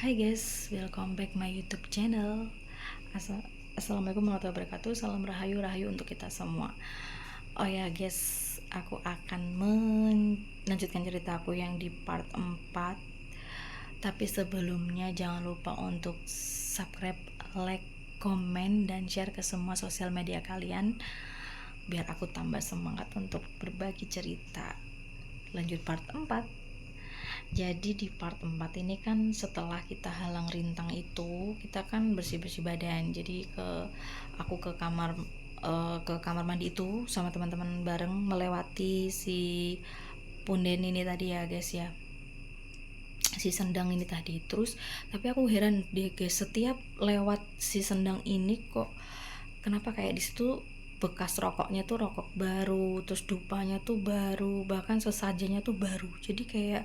Hai guys, welcome back my YouTube channel. Assalamualaikum warahmatullahi wabarakatuh. Salam rahayu untuk kita semua. Oh ya guys, aku akan melanjutkan cerita aku yang di part 4. Tapi sebelumnya jangan lupa untuk subscribe, like, komen, dan share ke semua sosial media kalian biar aku tambah semangat untuk berbagi cerita. Lanjut part 4. Jadi di part 4 ini kan setelah kita halang rintang itu, kita kan bersih-bersih badan. Jadi aku ke kamar mandi itu sama teman-teman bareng melewati si punden ini tadi ya guys ya. Si sendang ini tadi. Terus tapi aku heran deh guys, setiap lewat si sendang ini kok kenapa kayak di situ bekas rokoknya tuh rokok baru, terus dupanya tuh baru, bahkan sesajennya tuh baru. Jadi kayak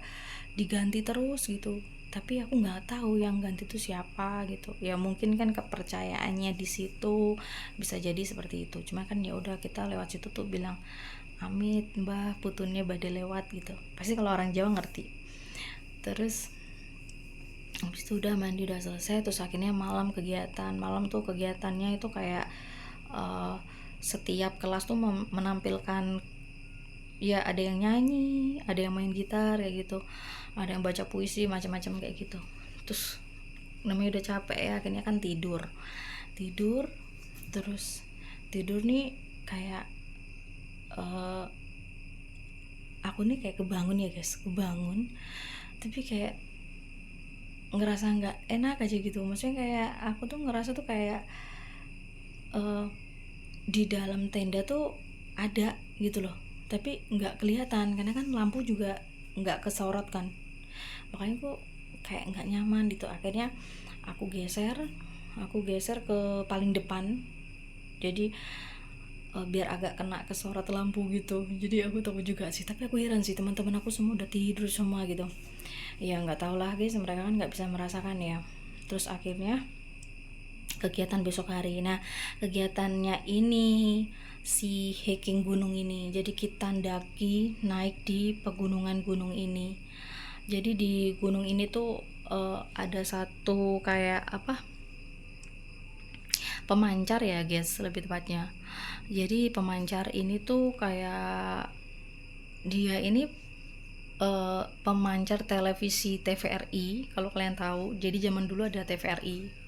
diganti terus gitu. Tapi aku nggak tahu yang ganti itu siapa gitu. Ya mungkin kan kepercayaannya di situ bisa jadi seperti itu. Cuma kan ya udah kita lewat situ tuh bilang amit mbah putunnya badai lewat gitu. Pasti kalau orang Jawa ngerti. Terus habis itu udah mandi udah selesai, terus akhirnya malam tuh kegiatannya itu kayak setiap kelas tuh menampilkan, ya ada yang nyanyi, ada yang main gitar kayak gitu, ada yang baca puisi macam-macam kayak gitu. Terus namanya udah capek ya, akhirnya kan tidur terus tidur nih kayak aku nih kayak kebangun ya guys, tapi kayak ngerasa nggak enak aja gitu. Maksudnya kayak aku tuh ngerasa tuh kayak di dalam tenda tuh ada gitu loh, tapi nggak kelihatan karena kan lampu juga nggak kesorot kan, makanya aku kayak nggak nyaman gitu. Akhirnya aku geser ke paling depan, jadi biar agak kena kesorot lampu gitu. Jadi aku tahu juga sih, tapi aku heran sih teman-teman aku semua udah tidur semua gitu. Ya nggak tahu lah guys, mereka kan nggak bisa merasakan ya. Terus akhirnya kegiatan besok hari. Nah, kegiatannya ini si hiking gunung ini. Jadi kita naik di pegunungan gunung ini. Jadi di gunung ini tuh ada satu kayak apa? Pemancar ya, guys, lebih tepatnya. Jadi pemancar ini tuh kayak dia ini pemancar televisi TVRI, kalau kalian tahu. Jadi zaman dulu ada TVRI,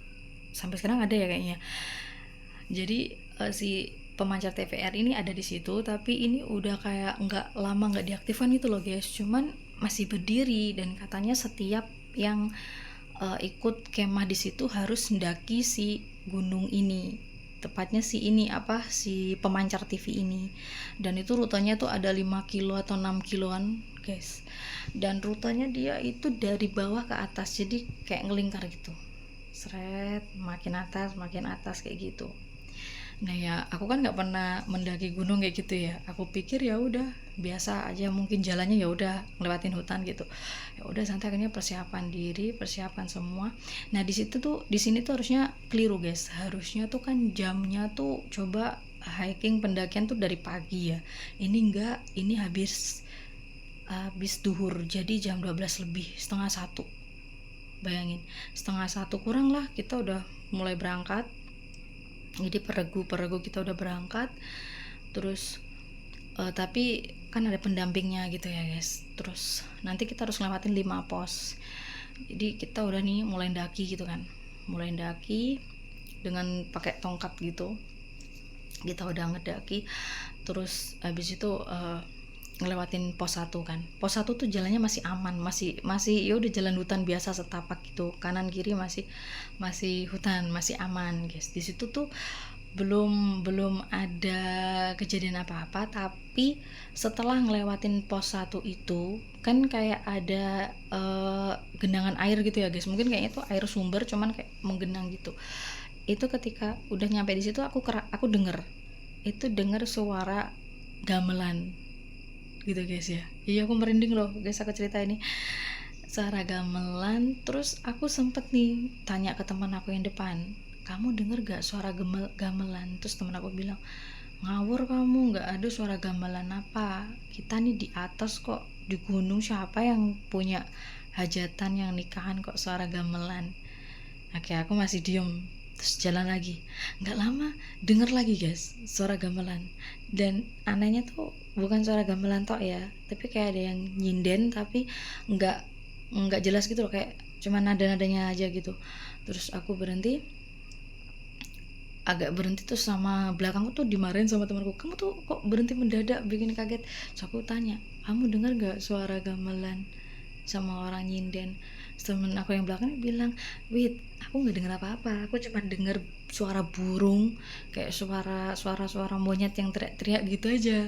sampai sekarang ada ya kayaknya. Jadi si pemancar TVRI ini ada di situ, tapi ini udah kayak nggak diaktifkan gitu loh guys, cuman masih berdiri. Dan katanya setiap yang ikut kemah di situ harus mendaki si gunung ini, tepatnya si pemancar TV ini. Dan itu rutenya tuh ada 5 kilo atau 6 kiloan guys, dan rutenya dia itu dari bawah ke atas, jadi kayak ngelingkar gitu, seret, makin atas kayak gitu. Nah ya aku kan nggak pernah mendaki gunung kayak gitu ya, aku pikir ya udah biasa aja, mungkin jalannya ya udah ngelewatin hutan gitu, ya udah santai. Akhirnya persiapan semua. Nah di sini tuh harusnya keliru guys, harusnya tuh kan jamnya tuh coba hiking pendakian tuh dari pagi ya, ini enggak, ini habis duhur, jadi jam 12 lebih, setengah satu. Bayangin, setengah satu kurang lah kita udah mulai berangkat. Jadi peregu kita udah berangkat. Terus tapi kan ada pendampingnya gitu ya guys. Terus nanti kita harus lewatin 5 pos. Jadi kita udah nih mulai daki gitu kan, mulai daki dengan pakai tongkat gitu. Kita udah ngedaki, terus habis itu ngelewatin pos 1 kan. Pos 1 tuh jalannya masih aman, masih ya udah jalan hutan biasa setapak gitu. Kanan kiri masih hutan, masih aman, guys. Di situ tuh belum ada kejadian apa-apa, tapi setelah ngelewatin pos 1 itu kan kayak ada genangan air gitu ya, guys. Mungkin kayaknya itu air sumber, cuman kayak menggenang gitu. Itu ketika udah nyampe di situ aku denger suara gamelan gitu guys ya. Iya aku merinding loh guys aku cerita ini, suara gamelan. Terus aku sempet nih tanya ke teman aku yang depan, kamu denger gak suara gamelan? Terus teman aku bilang, ngawur kamu, gak ada suara gamelan apa, kita nih di atas kok, di gunung, siapa yang punya hajatan yang nikahan kok suara gamelan. Oke, aku masih diem, terus jalan lagi. Nggak lama denger lagi guys suara gamelan, dan anehnya tuh bukan suara gamelan tok ya, tapi kayak ada yang nyinden, tapi nggak nggak jelas gitu loh, kayak cuma nada-nadanya aja gitu. Terus aku agak berhenti, tuh sama belakangku tuh dimarahin sama temanku, kamu tuh kok berhenti mendadak, bikin kaget. Terus aku tanya, kamu dengar gak suara gamelan sama orang nyinden? Temen aku yang belakang bilang, wait, aku nggak dengar apa-apa, aku cuma dengar suara burung, kayak suara monyet yang teriak-teriak gitu aja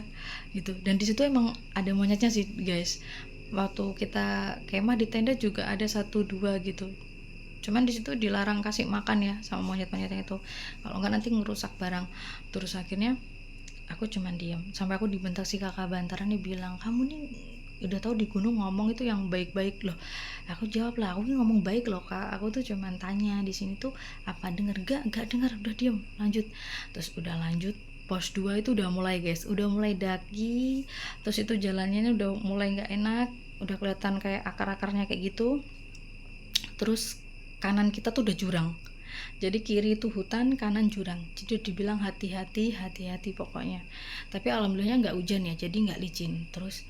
gitu. Dan di situ emang ada monyetnya sih guys, waktu kita kemah di tenda juga ada satu dua gitu, cuman di situ dilarang kasih makan ya sama monyet-monyetnya itu, kalau nggak nanti ngerusak barang. Terus akhirnya aku cuman diam, sampai aku dibentak si kakak bantaran nih, bilang, kamu nih udah tahu di gunung ngomong itu yang baik-baik loh. Aku jawab lah, aku ngomong baik loh kak, aku tuh cuman tanya di sini tuh apa denger, gak denger, udah diam, lanjut. Terus udah lanjut, pos 2 itu udah mulai guys, udah mulai daki, terus itu jalannya udah mulai nggak enak, udah kelihatan kayak akar-akarnya kayak gitu. Terus kanan kita tuh udah jurang, jadi kiri itu hutan, kanan jurang, jadi dibilang hati-hati pokoknya. Tapi alhamdulillahnya nggak hujan ya, jadi nggak licin. Terus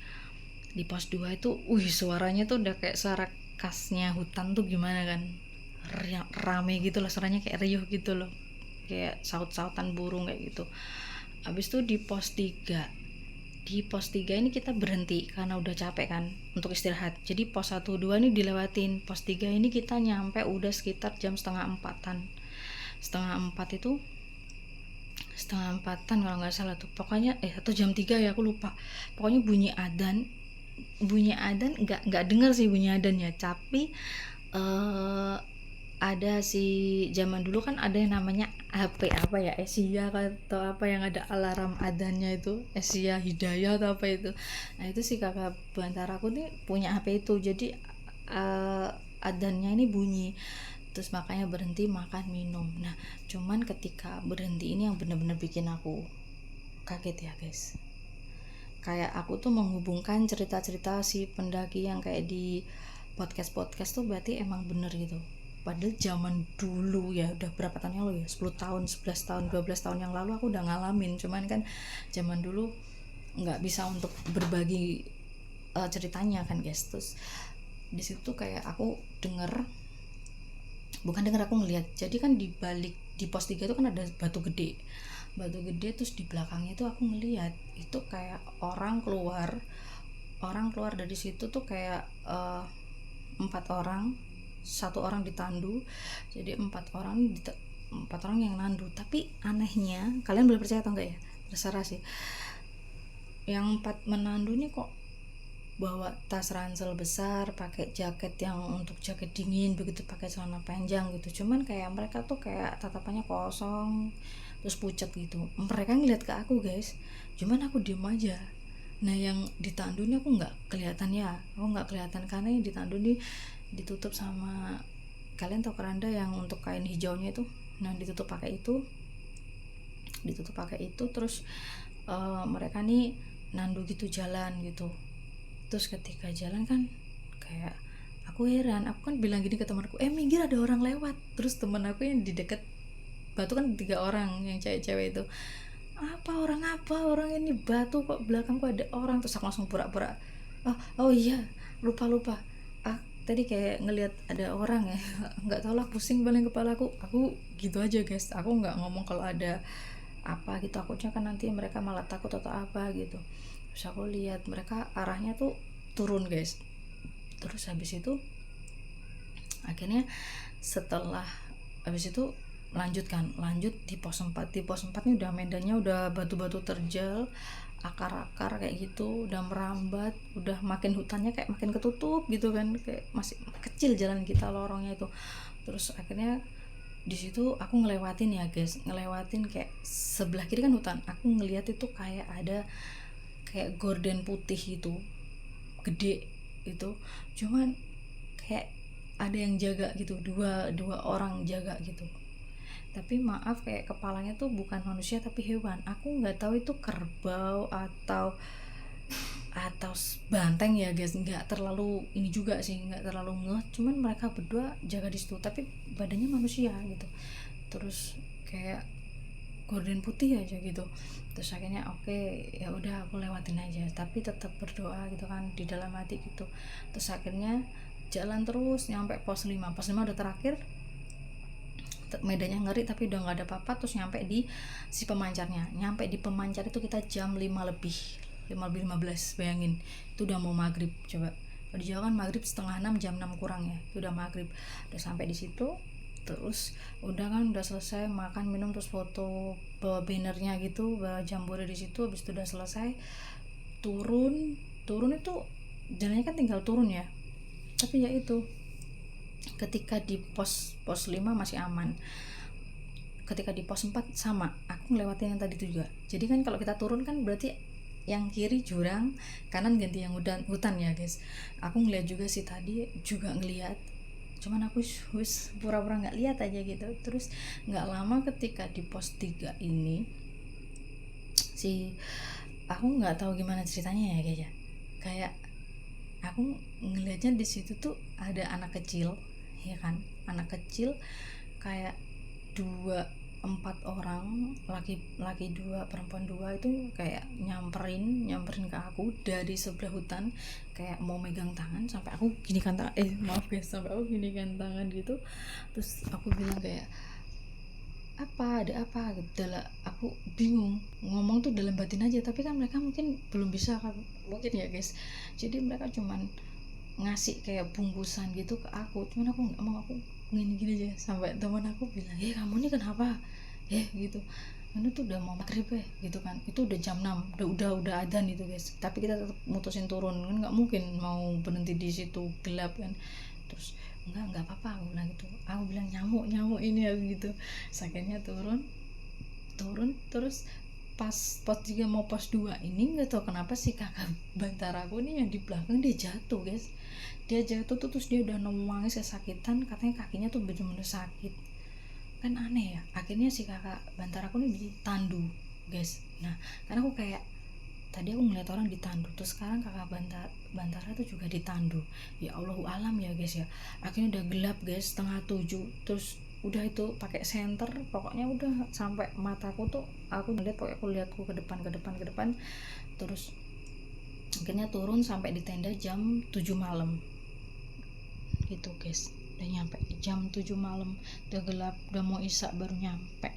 di pos 2 itu suaranya tuh udah kayak suara khasnya hutan tuh, gimana kan, rame gitu loh suaranya, kayak riuh gitu loh, kayak saut-sautan burung kayak gitu. Habis itu di pos 3 ini kita berhenti karena udah capek kan, untuk istirahat. Jadi pos 1 2 ini dilewatin. Pos 3 ini kita nyampe udah sekitar jam setengah empatan kalau nggak salah tuh, pokoknya atau jam 3 ya, aku lupa. Pokoknya bunyi adan nggak dengar sih bunyi adannya, tapi ada sih, zaman dulu kan ada yang namanya HP apa ya, Asia atau apa, yang ada alarm adannya itu, Asia Hidayah atau apa itu. Nah itu sih kakak bantara aku nih punya HP itu, jadi adannya ini bunyi, terus makanya berhenti makan minum. Nah cuman ketika berhenti ini yang benar-benar bikin aku kaget ya guys, kayak aku tuh menghubungkan cerita-cerita si pendaki yang kayak di podcast tuh, berarti emang bener gitu. Padahal zaman dulu ya, udah berapa tahun yang lalu ya, 10 tahun, 11 tahun, 12 tahun yang lalu aku udah ngalamin. Cuman kan zaman dulu nggak bisa untuk berbagi ceritanya kan guys. Terus di situ kayak aku aku ngelihat. Jadi kan di balik di pos 3 itu kan ada batu gede, terus di belakangnya itu aku ngelihat itu kayak orang keluar dari situ tuh, kayak 4 orang, 1 orang ditandu, jadi 4 orang yang nandu. Tapi anehnya, kalian boleh percaya atau enggak ya, terserah sih, yang 4 menandu nih kok bawa tas ransel besar, pakai jaket yang untuk jaket dingin begitu, pakai celana panjang gitu. Cuman kayak mereka tuh kayak tatapannya kosong, terus pucat gitu. Mereka ngeliat ke aku guys, cuman aku diem aja. Nah yang ditandu ini aku nggak kelihatan karena yang ditandu nih ditutup sama, kalian tau keranda yang untuk kain hijaunya itu, nah ditutup pakai itu. Terus mereka nih nandu gitu, jalan gitu. Terus ketika jalan kan kayak aku heran, aku kan bilang gini ke temanku, minggir ada orang lewat. Terus teman aku yang di deket batu kan 3 orang yang cewek-cewek itu, orang ini batu kok belakangku ada orang. Terus aku langsung pura-pura, oh iya, lupa tadi kayak ngelihat ada orang ya, nggak tahu lah, pusing paling kepala aku gitu aja guys. Aku nggak ngomong kalau ada apa gitu, aku kan nanti mereka malah takut atau apa gitu. Terus aku lihat mereka arahnya tuh turun guys. Terus habis itu akhirnya setelah habis itu lanjut di pos 4. Di pos 4 ini udah medannya udah batu-batu terjal, akar-akar kayak gitu, udah merambat, udah makin hutannya kayak makin ketutup gitu kan, kayak masih kecil jalan kita, lorongnya itu. Terus akhirnya di situ aku ngelewatin kayak sebelah kiri kan hutan, aku ngeliat itu kayak ada kayak gorden putih itu, gede itu. Cuman kayak ada yang jaga gitu, dua orang jaga gitu. Tapi maaf, kayak kepalanya tuh bukan manusia tapi hewan. Aku nggak tahu itu kerbau atau atau banteng ya guys, nggak terlalu ini juga sih, nggak terlalu ngeh, cuman mereka berdua jaga di situ tapi badannya manusia gitu, terus kayak gorden putih aja gitu. Terus akhirnya oke, ya udah aku lewatin aja tapi tetap berdoa gitu kan di dalam hati gitu. Terus akhirnya jalan terus nyampe pos 5 udah terakhir, medannya ngeri tapi udah nggak ada apa-apa. Terus nyampe di si pemancarnya, nyampe di pemancar itu kita jam 5 lebih 5 lebih 15, bayangin itu udah mau maghrib. Coba kalau di Jawa kan maghrib setengah 6, jam 6 kurang ya, itu udah maghrib. Udah sampai di situ, terus udah kan udah selesai makan minum, terus foto bawa bannernya gitu, bawa jambore di situ. Habis itu udah selesai, turun turun itu jalannya kan tinggal turun ya, tapi ya itu ketika di pos 5 masih aman, ketika di pos 4 sama aku ngelewatin yang tadi itu juga. Jadi kan kalau kita turun kan berarti yang kiri jurang, kanan ganti yang hutan ya guys. Aku ngeliat juga sih tadi, juga ngeliat, cuman aku wis pura-pura nggak lihat aja gitu. Terus nggak lama ketika di pos 3 ini, si aku nggak tahu gimana ceritanya ya guys ya, kayak aku ngelihatnya di situ tuh ada anak kecil ya kan, anak kecil kayak 4 orang, laki dua perempuan dua, itu kayak nyamperin ke aku dari sebelah hutan, kayak mau megang tangan sampai aku gini kan tangan, maaf guys, sampai aku gini kan tangan gitu. Terus aku bilang kayak ada apa gitu. Aku bingung ngomong tuh dalam batin aja, tapi kan mereka mungkin belum bisa kan, mungkin ya guys. Jadi mereka cuman ngasih kayak bungkusan gitu ke aku, cuman aku nggak mau, aku gini-gini aja. Sampai teman aku bilang, kamu ini kenapa gitu, ini tuh udah mau maghrib gitu kan, itu udah jam 6, udah adzan itu guys, tapi kita tetap mutusin turun kan, nggak mungkin mau berhenti di situ gelap kan. Terus nggak apa-apa aku bilang gitu, aku bilang nyamuk ini aku gitu. Sakitnya turun terus pas pos 3 mau pos 2 ini, nggak tahu kenapa si kakak bantaraku nih yang di belakang dia jatuh guys. Dia jatuh tuh, terus dia udah nangis kesakitan, katanya kakinya tuh bener-bener sakit kan, aneh ya. Akhirnya si kakak bantaraku nih ditandu guys. Nah karena aku kayak tadi aku ngeliat orang ditandu, terus sekarang kakak bantara tuh juga ditandu. Ya Allahu alam ya guys ya. Akhirnya udah gelap guys, setengah 7, terus udah itu pakai senter, pokoknya udah sampai mataku tuh aku ngeliat, pokoknya aku lihatku ke depan. Terus akhirnya turun sampai di tenda jam 7 malam gitu guys. Udah nyampe jam 7 malam, udah gelap, udah mau isya baru nyampe.